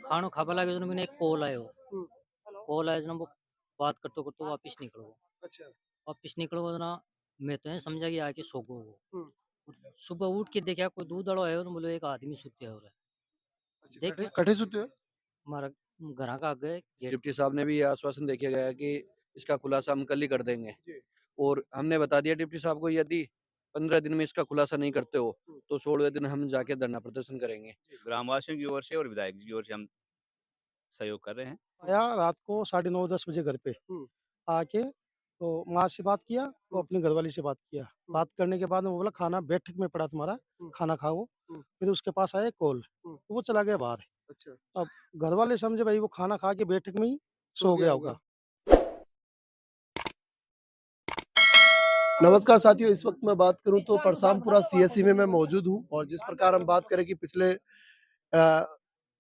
खानो खाबा लागे जो मैंने एक कॉल आयो। हुँ, कॉल आया जो वो बात करते वापिस निकल गो। अच्छा। वापिस निकल गो ना मैं तो ये समझा कि आके सो गो वो। हुँ, सुबह उठ के देखा कोई दूध वालो आयो तो बोले एक आदमी सुत्या हो रहा है। अच्छा देख कटे के कटे सुते हो? हमारा घर का आगे गेट डिप्टी साहब ने भी ये आश्वासन देके गया कि इसका खुलासा हम कल ही कर देंगे जी। और हमने बता दिया डिप्टी साहब को यदि 15 दिन में इसका खुलासा नहीं करते हो हुँ, तो 16वें दिन हम जाके धरना प्रदर्शन करेंगे। जी। ग्रामवासियों की ओर से और विधायक जी की ओर से हम सहयोग कर रहे हैं। आया रात को 9:30-10 बजे घर पे। हुँ, आके तो माँ से बात किया, तो हुँ, अपनी घरवाली से बात किया। हुँ, बात करने के बाद में वो बोला खाना बैठक में पड़ा तुम्हारा, हुँ, खाना खाओ। हुँ, फिर उसके पास आया कॉल, हुँ, तो वो चला गया बाहर। अच्छा। अब घरवाले समझे भई वो खाना खा के बैठक में ही सो सो गया गया होगा। होगा। नमस्कार साथियों, इस वक्त मैं बात करूँ तो परसामपुरा सीएससी में मैं मौजूद हूँ और जिस प्रकार हम बात करें कि पिछले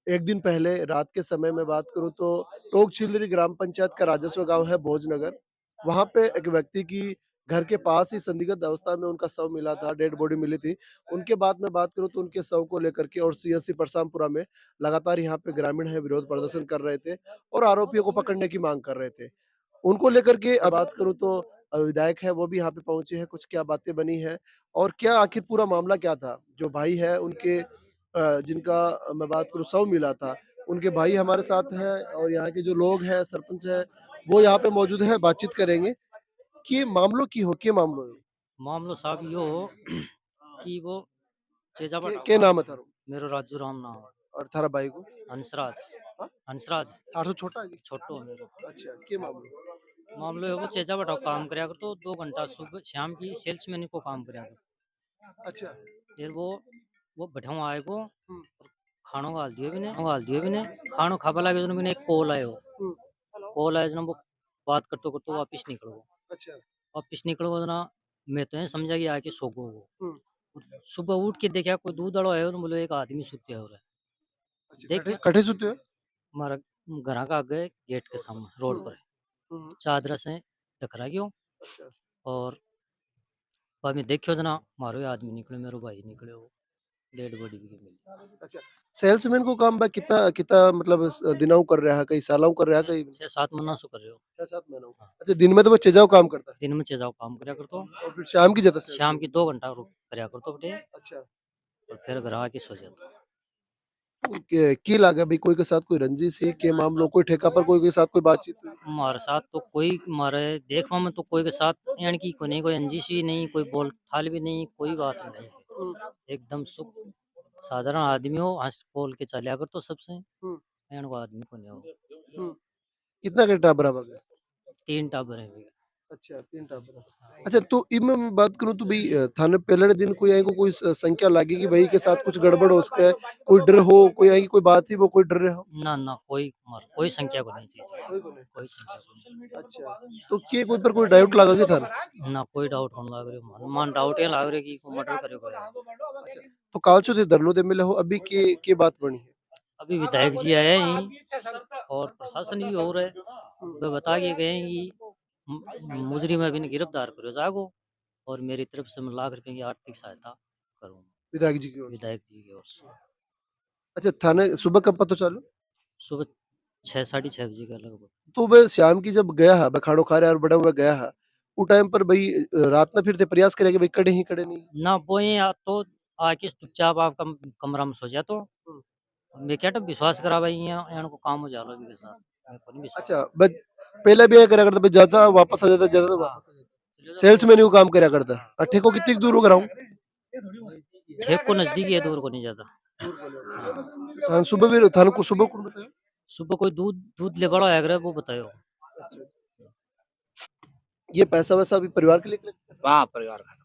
1 दिन पहले रात के समय में बात करूँ तो टोक छिलरी ग्राम पंचायत का राजस्व गाँव है भोजनगर। वहाँ पे एक व्यक्ति की घर के पास ही संदिग्ध अवस्था में उनका शव मिला था, डेड बॉडी मिली थी। उनके बाद में बात करूँ तो उनके शव को लेकर के और सीएससी परसामपुरा में लगातार यहाँ पे ग्रामीण है विरोध प्रदर्शन कर रहे थे और आरोपियों को पकड़ने की मांग कर रहे थे। उनको लेकर के अब बात करूँ तो विधायक हैं वो भी यहाँ पे पहुँचे हैं, कुछ क्या बातें बनी हैं और क्या आखिर पूरा मामला क्या था? जो भाई है उनके जिनका मैं बात करूँ शव मिला था, उनके भाई हमारे साथ हैं और यहाँ के जो लोग हैं, सरपंच हैं, वो यहाँ पे मौजूद हैं, बातचीत करेंगे कि मामलों की हो के मामलों हो? मामलो साहब यो हो कि वो चेजा के नाम है थारो? मेरो राजू राम नाम है। और थारा भाई को? हंसराज हाँ? हंसराज थारे से छोटा है? छोटो मेरो अच्छा, के मामलो? मामलो है वो चेजा बटाओ काम करया करतो 2 घंटा सुबह शाम की सेल्समैन को काम करया करतो। अच्छा। फिर वो बैठाऊँ आएगो हुँ, गाल दियो भी ने खानो खाबा लागे जो मैंने एक कॉल आयो। हुँ, कॉल आया जो वो बात करते वापिस निकल गो। अच्छा। वापिस निकल गो ना मैं तो ये समझा कि आके सो गो वो। हुँ, सुबह उठ के देखा कोई दूध वालो आयो तो बोले एक आदमी सुत्या हो रहा है। अच्छा देख कटे के कटे सुते हो? हमारा घर का आगे गेट के सामने रोड हुँ, पर हुँ, चादर से टकरा गयो अच्छा। और बाद में देखियो जना मारो ही आदमी निकले मेरो भाई निकले वो डेड बॉडी भी मिली। अच्छा, सेल्समैन को काम बा कितना कितना मतलब दिनों कर रहा है, कई सालों कर रहा है, कई 6-7 महीना सु कर रहे हो। 6-7 महीनों। हाँ, अच्छा दिन में तो वो चेजाओ काम करता है दिन में चेजाओ काम करया करतो और फिर शाम की जाता शाम सेल्समैन। की 2 घंटा करया करतो बटे अच्छा, और फिर घर आके सो जाता। तो की लागे भाई कोई के साथ कोई रंजिश है के मामलो कोई ठेका पर कोई के साथ कोई बातचीत हुई? हमारे साथ तो कोई हमारे देखवा में तो कोई के साथ यानी कि कोई नहीं कोई अंजिश भी नहीं कोई बोल थाल भी नहीं कोई बात नहीं हुँ, एकदम सुख साधारण आदमी हो हंस बोल के चलिया कर तो सबसे हुँ, एंड को आदमी को नहीं हो। हुँ। कितना के टाबर है बगे? 3 टाबर है भैया। अच्छा 3 टाबर है। अच्छा तो इमे मैं बात करूँ तो भई थाने पहले दिन कोई आई को कोई संख्या लागी कि भाई के साथ कुछ गड़बड़ हो सके, कोई डर हो, कोई आई की कोई बात थी वो कोई डर रहे हो? ना ना कोई कोई संख्या को नहीं कोई चाहिए को नहीं। कोई संख्या को नहीं। अच्छा, तो के कोई पर कोई डाउट लगा के थाने? ना कोई डाउट होने लग रही मन डाउट ये लग रही कि मर्डर करेगा। अच्छा, तो काल से धरनो दे मिले हो अभी के बात बनी है? अभी विधायक जी आए हैं और प्रशासन भी हो रहा है वे बता के गए हैं कि मुजरिम अभी ने गिरफ्तार करो जागो और मेरी तरफ से मैं लाख रुपए की आर्थिक सहायता करूँगा विधायक जी की ओर से। विधायक जी की ओर से। अच्छा थाने सुबह कब पता चालू? सुबह 6 साढ़े 6 बजे के लगभग। तो बे शाम की जब गया है, बे खाड़ो खा रहा है और बड़ा हुआ गया है, वो टाइम पर भई रात में फिर से प्रयास करे कि भई कड़े ही कड़े नहीं। ना बोए या तो आके चुपचाप आप कमरा में सो जा तो हुँ। मैं क्या विश्वास करा भाई यहाँ को काम हो जाला के साथ मेरे को नहीं विश्वास। अच्छा बस पहले भी ये करा करता भई जाता वापस आ जाता तो हाँ वापस आ जाता। चलो जाओ सेल्समैन ही काम करा करता। ठेको कितनी दूर हो ग्राउंड? ठेक को नजदीक है दूर को नहीं जाता। दूर बोले। हाँ थाने सुबह भी थाने को सुबह कौन बताया? सुबह कोई दूध दूध ले बड़ा आया वो बतायो। अच्छा। ये पैसा-वैसा अभी परिवार के लिए कलेक्ट हाँ, परिवार का।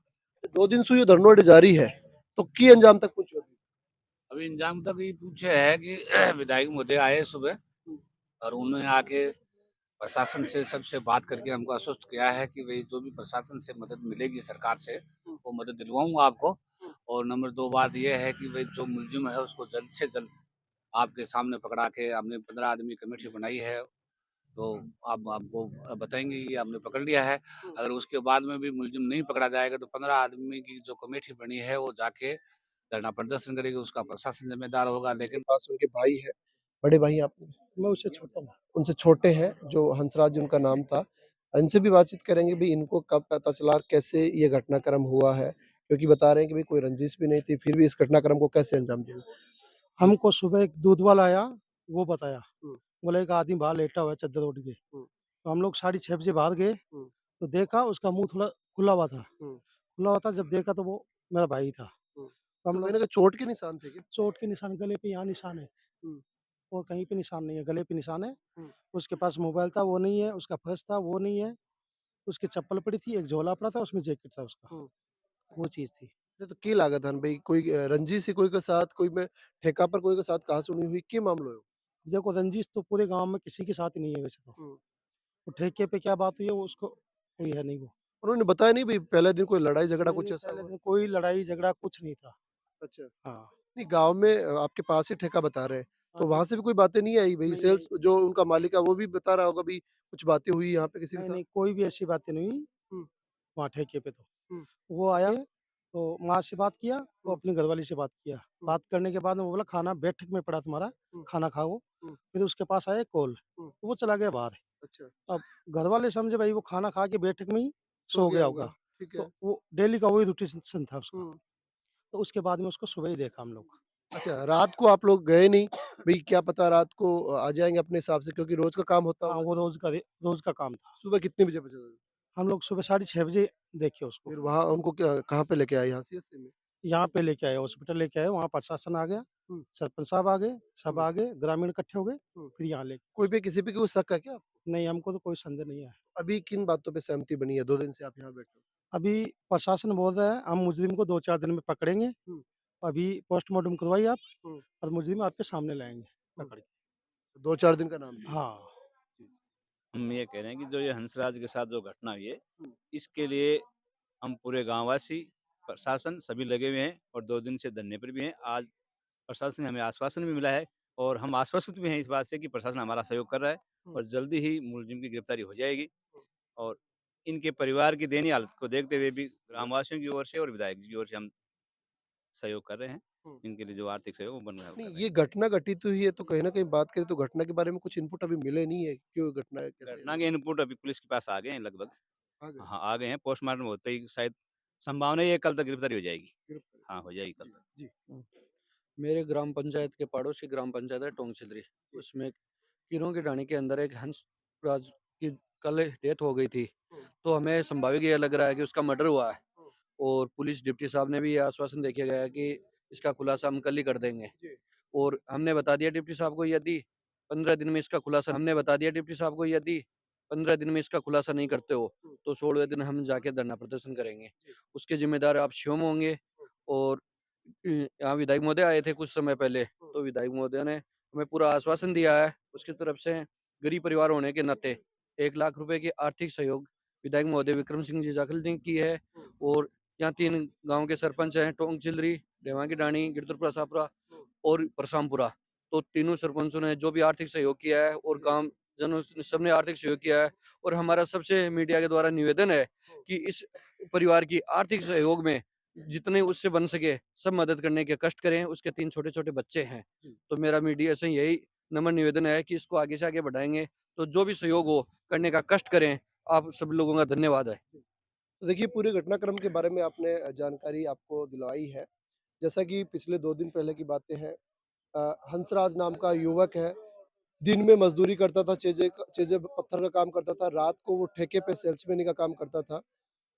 2 दिन से ये धरना जारी है, तो की अंजाम तक पहुँचे अभी? अभी इंजाम तक ये पूछे है कि विधायक महोदय आए सुबह हुँ, और उन्होंने आके प्रशासन से सबसे बात करके हमको आश्वस्त किया है कि भाई जो भी प्रशासन से मदद मिलेगी सरकार से हुँ, वो मदद दिलवाऊंगा आपको। हुँ, और नंबर 2 बात ये है कि भाई जो मुलजिम है उसको जल्द से जल्द आपके सामने पकड़ा के हमने 15 आदमी कमेटी बनाई है तो आप आपको बताएंगे कि आपने पकड़ लिया है। हुँ। अगर उसके बाद में भी मुलजिम नहीं पकड़ा जाएगा तो 15 आदमी की जो कमेटी बनी है वो जाके धरना प्रदर्शन करेगी, उसका प्रशासन जिम्मेदार होगा। उनके लेकिन पास उनके भाई है, बड़े भाई आप मैं उससे छोटा हूँ। उनसे छोटे हैं, जो हंसराज उनका नाम था। इनसे भी बातचीत करेंगे भी इनको कब पता चला और कैसे ये घटनाक्रम हुआ है? क्योंकि बता रहे हैं कि भई कोई रंजिश भी नहीं थी, फिर भी इस घटनाक्रम को कैसे अंजाम दिया? हमको सुबह एक दूध वाला आया, वो बताया। हुँ। बोला एक आदमी बाहर लेटा हुआ है चद्दर ओढ़ के। हुँ। तो हम लोग 6:30 बजे बाहर गए, हुँ। तो देखा उसका मुँह थोड़ा खुला हुआ था। हुँ। खुला हुआ था, जब देखा तो वो मेरा भाई था। हुँ। तो हम तो लोग मैंने कहा चोट के निशान थे क्या? चोट के निशान गले पे यहाँ निशान है, हुँ। और कहीं पे निशान नहीं है, गले पे निशान है। हुँ। उसके पास मोबाइल था, वो नहीं है, उसका पर्स था, वो नहीं है, उसकी चप्पल पड़ी थी, एक झोला पड़ा था, उसमें जैकेट था उसका, हुँ। वो चीज़ थी। अच्छा तो की लागत हन भई कोई रंजिश है कोई के साथ, कोई में ठेका पर कोई के साथ कहा-सुनी हुई, के मामलो है? देखो रंजिश तो पूरे गाँव में किसी के साथ ही नहीं है वैसे तो। हुँ। वो ठेके पे क्या बात हुई है वो उसको कोई है नहीं वो। उन्होंने बताया नहीं भई पहले दिन कोई लड़ाई झगड़ा नहीं, कुछ नहीं ऐसा पहले हुआ? दिन कोई लड़ाई झगड़ा कुछ नहीं था। अच्छा। हाँ, नहीं गाँव में आपके पास ही ठेका बता रहे हैं, हाँ तो जी। वहाँ से भी कोई बातें नहीं आई भई नहीं, नहीं, सेल्स जो उनका मालिक है वो भी बता रहा होगा भई कुछ बातें हुई यहाँ पे किसी के नहीं, साथ? नहीं कोई भी ऐसी बातें नहीं हुई हुँ। वहाँ ठेके पे तो। हुँ। वो आया तो माँ से बात किया, वो हुँ। अपनी घरवाली से बात किया। हुँ। बात करने के बाद में वो बोला खाना बैठक में पड़ा तुम्हारा, हुँ। खाना खाओ। हुँ। फिर उसके पास आया कॉल, हुँ। तो वो चला गया बाहर। अच्छा, अब घरवाले समझे भाई वो खाना खा के बैठक में ही सो सो गया गया होगा, होगा। ठीक है। तो वो डेली का वही रूटीन था उसका। हुँ। तो उसके बाद में उसको सुबह ही देखा हम लोग। अच्छा, रात को आप लोग गए नहीं, भई क्या पता रात को आ जाएँगे अपने हिसाब से क्योंकि रोज़ का काम होता हाँ, होगा। वो रोज़ का काम था। सुबह कितने बजे पता चला? हम लोग सुबह 6:30 बजे देखे उसको। फिर वहाँ उनको क्या कहाँ पे लेके आए यहाँ सीएससी में? यहाँ पे लेके आए, हॉस्पिटल लेके आए, वहाँ प्रशासन आ गया, हुँ। सरपंच साहब आ गए, सब हुँ। आ गए, ग्रामीण इकट्ठे हो गए, हुँ। फिर यहाँ ले कोई पे किसी पे कोई शक है क्या? नहीं हमको तो कोई संदेह नहीं है। अभी किन बातों पे सहमति बनी है? 2 दिन से आप यहाँ बैठे हो? अभी प्रशासन बोल रहा है हम मुजरिम को 2-4 दिन में पकड़ेंगे, हुँ। अभी पोस्टमार्टम करवाइए आप हुँ। और मुजरिम आपके सामने लाएँगे हुँ। पकड़ के। 2-4 दिन का नाम लिया। हाँ, जी। हम ये कह रहे हैं कि जो ये हंसराज के साथ जो घटना हुई है, हुँ। इसके लिए हम पूरे गाँववासी, प्रशासन सभी लगे हुए हैं और 2 दिन से धरने पर भी हैं। आज प्रशासन से हमें आश्वासन भी मिला है और हम आश्वस्त भी हैं इस बात से कि प्रशासन हमारा सहयोग कर रहा है हुँ। और जल्दी ही मुलजिम की गिरफ्तारी हो जाएगी हुँ। और इनके परिवार की दयनीय हालत को देखते हुए भी ग्रामवासियों की ओर से और विधायक जी की ओर से हम सहयोग कर रहे हैं। हुँ। इनके लिए जो आर्थिक सहयोग वो बन रहा नहीं कर रहे ये हैं। घटना घटित हुई है तो कहीं न कहीं बात करें तो घटना के बारे में कुछ इनपुट अभी मिले नहीं है, क्यों घटना है, कैसे घटना हुई? के इनपुट अभी पुलिस के पास आ गए हैं लगभग। आ गए? हाँ, आ गए हैं। पोस्टमार्टम होते ही शायद संभावना है कल तक गिरफ्तारी हो जाएगी। गिरफ्तारी। हाँ, हो जाएगी कल जी, तक। जी। मेरे ग्राम पंचायत के पड़ोसी ग्राम पंचायत है टोंग छिलरी, उसमें कीरों की ढाणी के अंदर एक हंस राज की कल डेथ हो गई थी। हुँ। तो हमें संभावित ये लग रहा है कि उसका मर्डर हुआ है हुँ। और पुलिस डिप्टी साहब ने भी ये आश्वासन देके गया है कि इसका खुलासा हम कल ही कर देंगे। जी। और हमने बता दिया डिप्टी साहब को यदि 15 दिन में इसका खुलासा हमने बता दिया डिप्टी साहब को यदि 15 दिन में इसका खुलासा नहीं करते हो हुँ। तो 16वें दिन हम जाके धरना प्रदर्शन करेंगे। जी। उसके जिम्मेदार आप शिवम होंगे। हुँ। और यहाँ विधायक महोदय आए थे कुछ समय पहले, हुँ। तो विधायक महोदय ने हमें पूरा आश्वासन दिया है उसकी तरफ से। गरीब परिवार होने के नाते 1 लाख रुपए की आर्थिक सहयोग विधायक महोदय विक्रम सिंह जी जाखल ने की है। हुँ। और यहाँ 3 गांव के सरपंच हैं, टोंग चिलरी, डेवा की डाणी, गिरधुरपुरा सापुरा हुँ। और परसामपुरा। तो तीनों सरपंचों ने जो भी आर्थिक सहयोग किया है और गांव जनों ने सबने आर्थिक सहयोग किया है। और हमारा सबसे मीडिया के द्वारा निवेदन है कि इस परिवार की आर्थिक सहयोग में जितने उससे बन सके सब मदद करने के कष्ट करें। उसके 3 छोटे-छोटे बच्चे हैं। जी। तो मेरा मीडिया से यही नम्र निवेदन है कि इसको आगे से आगे बढ़ाएँगे, तो जो भी सहयोग हो करने का कष्ट करें। आप सब लोगों का धन्यवाद है। तो देखिए पूरे घटनाक्रम के बारे में आपने जानकारी आपको दिलवाई है। जैसा कि पिछले 2 दिन पहले की बातें हैं हंसराज नाम का युवक है, दिन में मज़दूरी करता था, चेज़े पत्थर का काम करता था, रात को वो ठेके पे सेल्समैनी का काम करता था।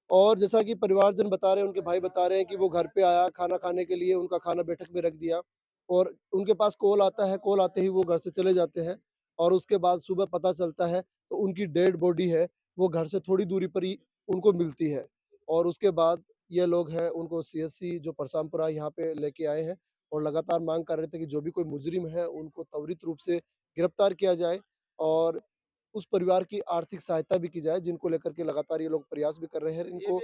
और जैसा कि परिवारजन बता रहे हैं, उनके भाई बता रहे हैं कि वो घर पे आया खाना खाने के लिए, उनका खाना बैठक में रख दिया और उनके पास कॉल आता है, कॉल आते ही वो घर से चले जाते हैं और उसके बाद सुबह पता चलता है तो उनकी डेड बॉडी है, वो घर से थोड़ी दूरी पर ही उनको मिलती है और उसके बाद ये लोग हैं, उनको सीएससी जो परसामपुरा यहाँ पे लेके आए हैं और लगातार माँग कर रहे थे कि जो भी कोई मुजरिम है, उनको त्वरित रूप से गिरफ्तार किया जाए और उस परिवार की आर्थिक सहायता भी की जाए, जिनको लेकर के लगातार ये लोग प्रयास भी कर रहे हैं। इनको